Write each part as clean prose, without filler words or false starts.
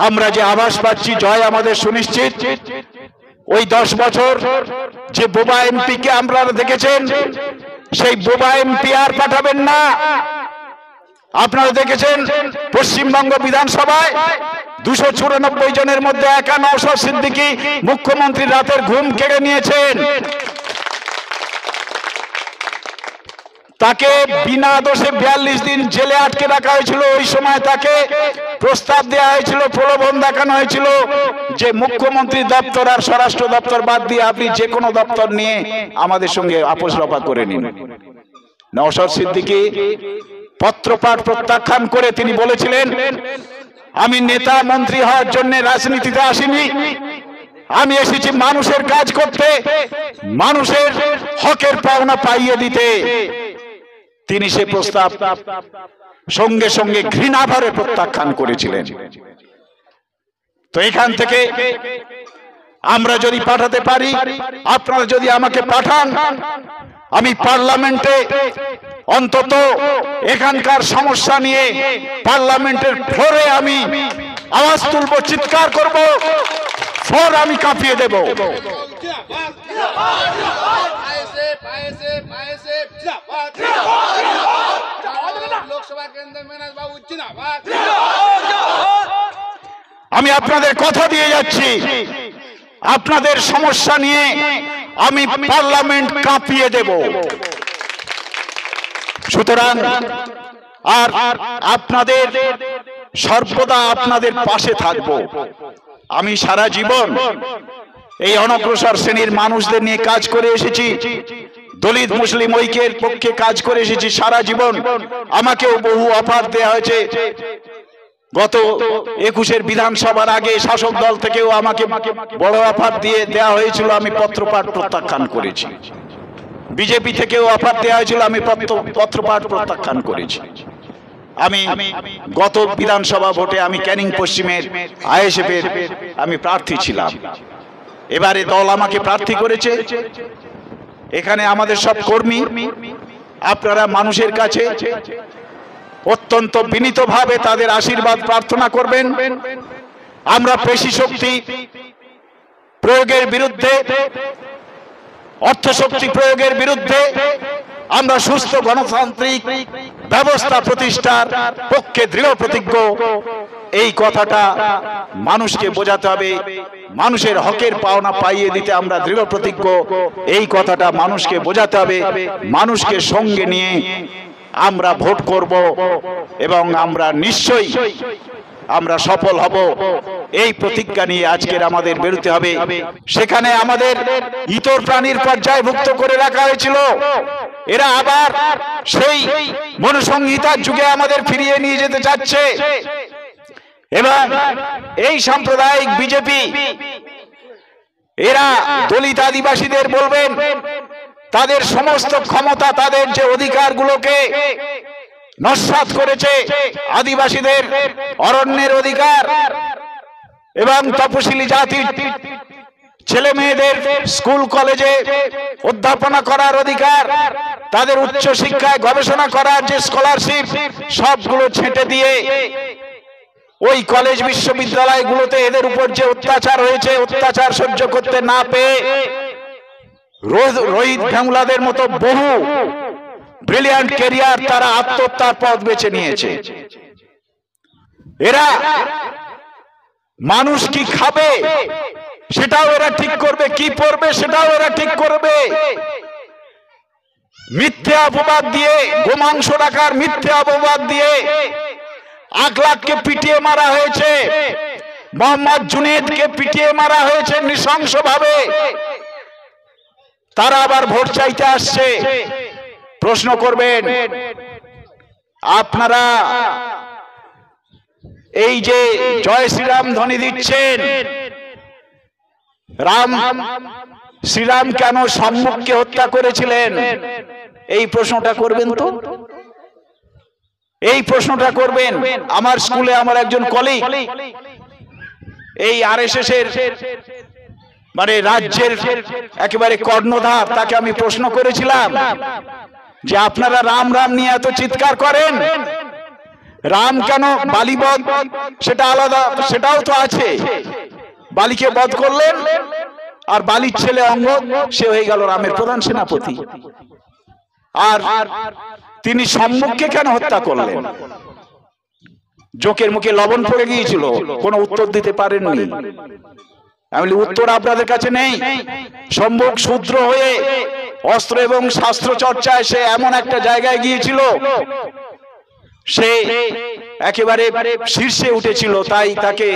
আমরা যে আভাস পাচ্ছি জয় আমাদের সুনিশ্চিত। ওই 10 বছর যে বোবা এমপিকে আপনারা দেখেছেন, সেই বোবা এমপি আর পাঠাবেন না। আপনারা দেখেছেন পশ্চিমবঙ্গ বিধানসভায় 294 জনের মধ্যে একা নওশাদ সিদ্দিকী মুখ্যমন্ত্রী রাতের ঘুম কেড়ে নিয়েছেন। তাকে বিনা দোষে 42 দিন জেলে আটকে রাখা হয়েছিল। ওই সময় তাকে প্রস্তাব দেওয়া হয়েছিল, প্রলোভন দেখানো হয়েছিল যে মুখ্যমন্ত্রী দপ্তর আর স্বরাষ্ট্র দপ্তর বাদ দিয়ে আপনি যে কোনো দপ্তর নিয়ে আমাদের সঙ্গে আপোষ রফা করে নিন। নওশাদ সিদ্দিকী পত্রপাঠ প্রত্যাখ্যান করে তিনি বলেছিলেন, আমি নেতা মন্ত্রী হওয়ার জন্য রাজনীতিতে আসিনি, আমি এসেছি মানুষের কাজ করতে, মানুষের হকের পাওনা পাইয়ে দিতে। তিনি সে প্রস্তাব সঙ্গে সঙ্গে ঘৃণা ভরে প্রত্যাখ্যান করেছিলেন। তো এখান থেকে আমরা যদি পাঠাতে পারি, আপনারা যদি আমাকে পাঠান, আমি পার্লামেন্টে অন্তত এখানকার সমস্যা নিয়ে পার্লামেন্টের ফ্লোরে আমি আওয়াজ তুলব, চিৎকার করব, ফ্লোর আমি কাঁপিয়ে দেব। আমি আপনাদের কথা দিয়ে যাচ্ছি, আপনাদের সমস্যা নিয়ে আমি পার্লামেন্ট কাঁপিয়ে দেব। সুতরাং আর আপনাদের সর্বদা আপনাদের পাশে থাকব। আমি সারা জীবন এই অনগ্রসর শ্রেণীর মানুষদের নিয়ে কাজ করে এসেছি, দলিত মুসলিম ঐক্যের পক্ষে কাজ করে এসেছি সারা জীবন। আমাকেও বহু অফার দেওয়া হয়েছে। গত 21-এর বিধানসভার আগে শাসক দল থেকেও আমাকে বড় অফার দিয়ে দেওয়া হয়েছিল, আমি পত্রপাঠ প্রত্যাখ্যান করেছি। বিজেপি থেকেও অফার দেওয়া হয়েছিল, আমি পত্রপাঠ প্রত্যাখ্যান করেছি। আমি গত বিধানসভা ভোটে আমি ক্যানিং পশ্চিমের আইএসএফ এর আমি প্রার্থী ছিলাম। এবারে দল আমাকে প্রার্থী করেছে। এখানে আমাদের সব কর্মী, আপনারা মানুষের কাছে অত্যন্ত বিনীতভাবে তাদের আশীর্বাদ প্রার্থনা করবেন। আমরা পেশি শক্তি প্রয়োগের বিরুদ্ধে, অর্থশক্তি প্রয়োগের বিরুদ্ধে, আমরা সুস্থ গণতান্ত্রিক ব্যবস্থা প্রতিষ্ঠার পক্ষে দৃঢ় প্রতিজ্ঞ। এই কথাটা মানুষকে বোঝাতে হবে। মানুষের হকের পাওনা পাইয়ে দিতে আমরা দৃঢ় প্রতিজ্ঞ, এই কথাটা মানুষকে বোঝাতে হবে। মানুষকে সঙ্গে নিয়ে আমরা ভোট করব এবং আমরা নিশ্চয়ই আমরা সফল হব, এই প্রতিজ্ঞা নিয়ে আজকের আমাদের বেরোতে হবে। সেখানে আমাদের ইতর প্রাণীর পর্যায়ভুক্ত করে রাখা হয়েছিল, এরা আবার সেই মনুসংহিতার যুগে আমাদের ফিরিয়ে নিয়ে যেতে চাচ্ছে। এবং এই সাম্প্রদায়িক বিজেপি, এরা দলিত আদিবাসীদের বলবেন তাদের সমস্ত ক্ষমতা, তাদের যে অধিকারগুলোকে নস্যাৎ করেছে, আদিবাসীদের অরণ্যের অধিকার এবং তপশিলি জাতির ছেলে মেয়েদের স্কুল কলেজে অধ্যাপনা করার অধিকার, তাদের উচ্চ শিক্ষায় গবেষণা করার যে স্কলারশিপ, সবগুলো ছেঁটে দিয়ে ওই কলেজ বিশ্ববিদ্যালয়গুলোতে এদের উপর যে অত্যাচার হয়েছে, অত্যাচার সহ্য করতে না পেয়ে রোহিত ভেমুলাদের মতো বহু ব্রিলিয়ান্ট ক্যারিয়ার তারা আত্মহত্যার পথ বেছে নিয়েছে। এরা মানুষ কি খাবে সেটাও এরা ঠিক করবে, কি পড়বে সেটাও এরা ঠিক করবে। মিথ্যে অপবাদ দিয়ে, গোমাংস রাখার মিথ্যে অপবাদ দিয়ে আকলাককে পিটিয়ে মারা হয়েছে, মোহাম্মদ জুনেদকে পিটিয়ে মারা হয়েছে নৃশংসভাবে। তারা আবার ভোট চাইতে আসছে। প্রশ্ন করবেন, আপনারা এই যে জয় শ্রীরাম ধ্বনি দিচ্ছেন, রাম শ্রীরাম কেন সম্মুখকে হত্যা করেছিলেন? এই প্রশ্নটা করবেন তো, এই প্রশ্নটা করবেন। আমার স্কুলে আমার একজন কলিগ এই আরএসএস এর মানে রাজ্যের একেবারে কর্ণধার, তাকে আমি প্রশ্ন করেছিলাম যে আপনারা রাম রাম নিয়ে এত চিৎকার করেন, রাম কেন বালি বধ সেটা আলাদা, সেটাও তো আছে। বালিকে বধ করলেন আর বালির ছেলে অঙ্গদ সে হয়ে গেল রামের প্রধান সেনাপতি। আর তিনি সম্মুখকে কেন হত্যা করলেন? জোকের মুখে লবণ পড়ে গিয়েছিল, কোনো উত্তর দিতে পারেননি। আমি বলি উত্তর আপনাদের কাছে নেই। সম্মুখ শূদ্র হয়ে অস্ত্র এবং শাস্ত্র চর্চায় সে এমন একটা জায়গায় গিয়েছিল, সে একেবারে শীর্ষে উঠেছিল। তাই তাকে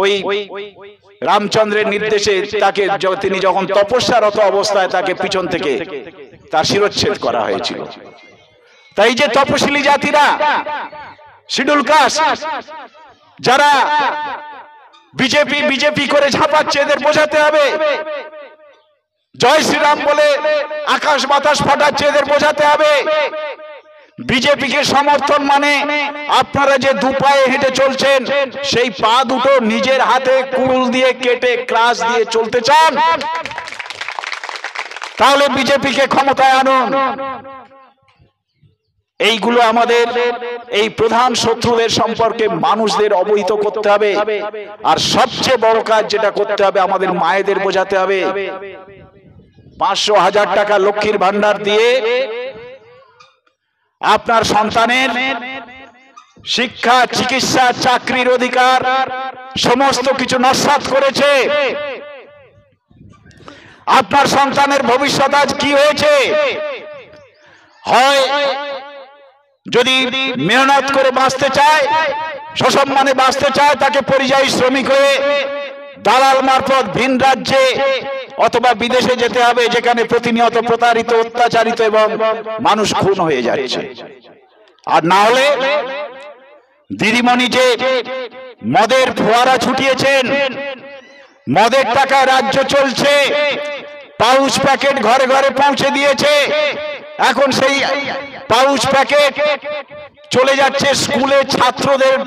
ওই রামচন্দ্রের নির্দেশে তাকে তিনি যখন তপস্যারত অবস্থায় তাকে পিছন থেকে তার শিরচ্ছেদ করা হয়েছিল। তাই যে তপশিলি জাতিরা, শিডিউল কাস্ট, যারা বিজেপি বিজেপি করে ঝাঁপাচ্ছে, এদের বোঝাতে হবে। জয় শ্রীরাম বলে আকাশ বাতাস ফাটাচ্ছে, এদের বোঝাতে হবে বিজেপিকে সমর্থন মানে আপনারা যে দু পায়ে হেঁটে চলছেন, সেই পা দুটো নিজের হাতে কুড়ুল দিয়ে কেটে ক্লাস দিয়ে চলতে চান, তাহলে বিজেপিকে ক্ষমতায় আনুন। এইগুলো আমাদের এই প্রধান শত্রুদের সম্পর্কে মানুষদের অবহিত করতে হবে। আর সবচেয়ে বড় কাজ যেটা করতে হবে, আমাদের মায়েদের বোঝাতে হবে 500,000 টাকা লক্ষ্মীর ভান্ডার দিয়ে আপনার সন্তানের শিক্ষা, চিকিৎসা, চাকরির অধিকার সমস্ত কিছু নস্যাৎ করেছে। আপনার সন্তানের ভবিষ্যৎ আজ কি হয়েছে? হয় যদি মেহনত করে বাঁচতে চায়, সসম্মানে বাঁচতে চায়, তাকে পরিযায়ী শ্রমিক হয়ে দালাল মারফত ভিন রাজ্যে অথবা বিদেশে যেতে হবে, যেখানে প্রতিনিয়ত প্রতারিত, অত্যাচারিত এবং মানুষ খুন হয়ে যাচ্ছে। আর না হলে দিদিমণি যে মদের ফোয়ারা ছুটিয়েছেন, মদের টাকায় রাজ্য চলছে, পাউচ প্যাকেট ঘরে ঘরে পৌঁছে দিয়েছে। এখন সেই পাউচ প্যাকেট চলে যাচ্ছে স্কুলে, ছাত্রদের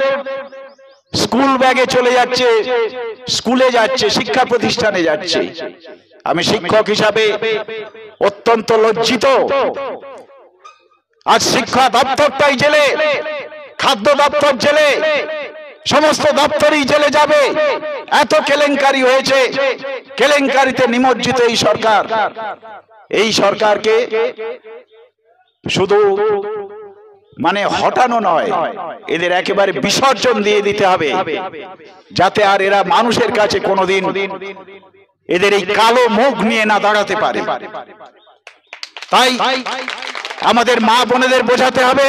স্কুল ব্যাগে চলে যাচ্ছে, স্কুলে যাচ্ছে, শিক্ষা প্রতিষ্ঠানে যাচ্ছে। আমি শিক্ষক হিসাবে অত্যন্ত লজ্জিত। আজ শিক্ষা দপ্তরটাই জেলে, খাদ্য দপ্তর জেলে, সমস্ত দপ্তরই জেলে যাবে। এত কেলেঙ্কারি হয়েছে, কেলেঙ্কারিতে নিমজ্জিত এই সরকার। এই সরকারকে শুধু মানে হটানো নয়, এদের একেবারে বিসর্জন দিয়ে দিতে হবে, যাতে আর এরা মানুষের কাছে কোনোদিন এদের এই কালো মুখ নিয়ে না দাঁড়াতে পারে। তাই আমাদের মা বোনেদের বোঝাতে হবে,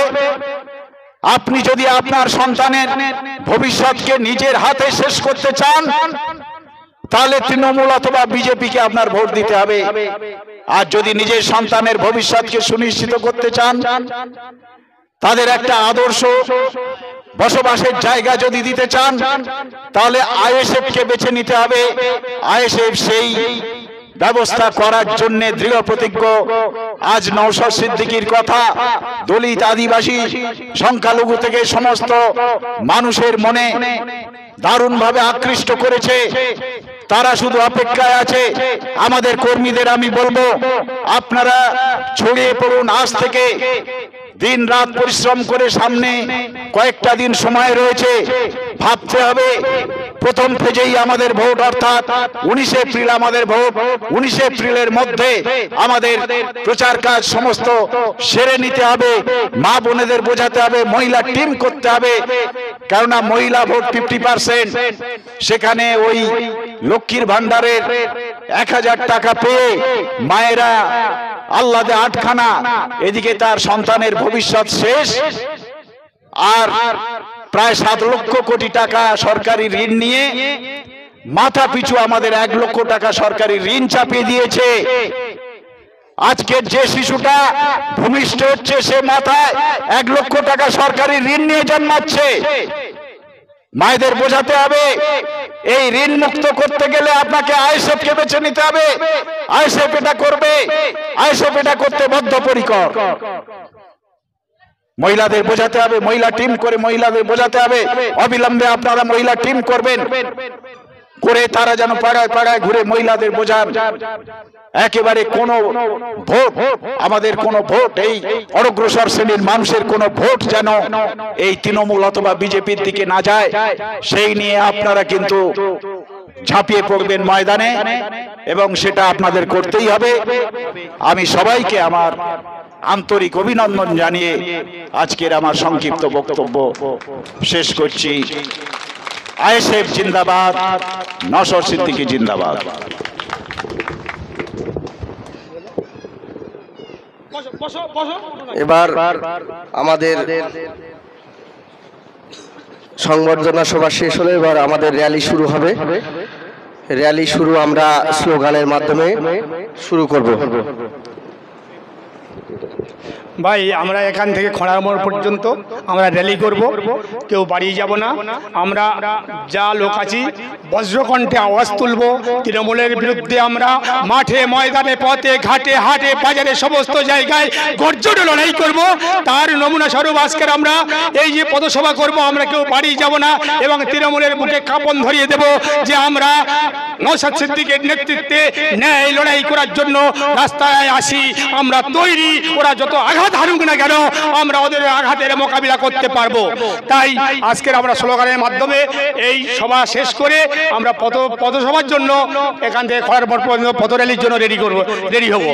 আপনি যদি আপনার সন্তানের ভবিষ্যৎকে নিজের হাতে শেষ করতে চান, তাহলে তৃণমূল অথবা বিজেপিকে আপনার ভোট দিতে হবে। আর যদি নিজের সন্তানের ভবিষ্যৎকে সুনিশ্চিত করতে চান, তাদের একটা আদর্শ বসবাসের জায়গা যদি দিতে চান, তাহলে আইএসএফ কে বেছে নিতে হবে। আইএসএফ সেই ব্যবস্থা করার জন্য দৃঢ় প্রতিজ্ঞ। আজ নওশাদ সিদ্দিকীর কথা দলিত, আদিবাসী, সংখ্যালঘু থেকে সমস্ত মানুষের মনে দারুণভাবে আকৃষ্ট করেছে। তারা শুধু অপেক্ষায় আছে। আমাদের কর্মীদের আমি বলবো, আপনারা ছড়িয়ে পড়ুন। আজ থেকে দিন রাত পরিশ্রম করে সামনে কয়েকটা দিন সময় রয়েছে, ভাবতে হবে। প্রথম ফেজেই আমাদের ভোট, অর্থাৎ 19 এপ্রিল আমাদের ভোট। 19 এপ্রিলের মধ্যে আমাদের প্রচার কাজ সমস্ত সেরে নিতে হবে। মা বোনেদের বোঝাতে হবে, মহিলা টিম করতে হবে, কেননা মহিলা ভোট 50%। সেখানে ওই লক্ষ্মীর ভান্ডারের 1000 টাকা পেয়ে মায়েরা আহ্লাদে আটখানা, এদিকে তার সন্তানের ভবিষ্যৎ শেষ। আর প্রায় 7 লক্ষ কোটি টাকা সরকারি ঋণ নিয়ে মাথা পিছু আমাদের 1 লক্ষ টাকা সরকারি ঋণ চাপিয়ে দিয়েছে। আজকের যে শিশুটা ভূমিষ্ঠ হচ্ছে, সে মাথায় 1 লক্ষ টাকা সরকারি ঋণ নিয়ে জন্মাচ্ছে। মায়েদের বোঝাতে হবে, এই ঋণ মুক্ত করতে গেলে আপনাকে আইএসএফ কে বেছে নিতে হবে। আইএসএফ এটা করবে, আইএসএফ এটা করতে বদ্ধপরিকর। মহিলাদের বোঝাতে হবে, মহিলা টিম করে মহিলাদের বোঝাতে হবে, অবিলম্বে আপনারা মহিলা টিম করবেন। করে তারা যেন পাড়ায় পাড়ায় ঘুরে মহিলাদের বোঝান একেবারে কোনো ভোট, আমাদের কোনো ভোট, এই অনগ্রসর শ্রেণীর মানুষের কোনো ভোট যেন এই তৃণমূল অথবা বিজেপির দিকে না যায়, সেই নিয়ে আপনারা কিন্তু ঝাঁপিয়ে পড়বেন ময়দানে এবং সেটা আপনাদের করতেই হবে। আমি সবাইকে আমার আন্তরিক অভিনন্দন জানিয়ে আজকের আমার সংক্ষিপ্ত বক্তব্য শেষ করছি। আইএসএফ জিন্দাবাদ, নওশাদ সিদ্দিকী জিন্দাবাদ। এবার আমাদের সংবর্ধনা সভা শেষ হলে এবার আমাদের র্যালি শুরু হবে। র্যালি শুরু আমরা স্লোগানের মাধ্যমে শুরু করব। ভাই আমরা এখান থেকে খড়ার মোড় পর্যন্ত আমরা র্যালি করব, কেউ বাড়ি যাব না। আমরা যা লোক আছি বজ্রকণ্ঠে আওয়াজ তুলব, তৃণমূলের বিরুদ্ধে আমরা মাঠে ময়দানে পথে ঘাটে হাটে বাজারে সমস্ত জায়গায় গর্জনে লড়াই করব। তার নমুনা স্বরূপ আজকের আমরা এই যে পথসভা করব, আমরা কেউ বাড়ি যাব না এবং তৃণমূলের বুকে কাঁপন ধরিয়ে দেব যে আমরা নওশাদ সিদ্দিকীর নেতৃত্বে ন্যায় লড়াই করার জন্য রাস্তায় আসি, আমরা তৈরি। ওরা যত আঘাত হারুক না কেন আমরা ওদের আঘাতের মোকাবিলা করতে পারবো। তাই আজকের আমরা স্লোগানের মাধ্যমে এই সভা শেষ করে আমরা পথসভার জন্য এখান থেকে খড়ার মোড় পর্যন্ত পথ র্যালির জন্য রেডি হব।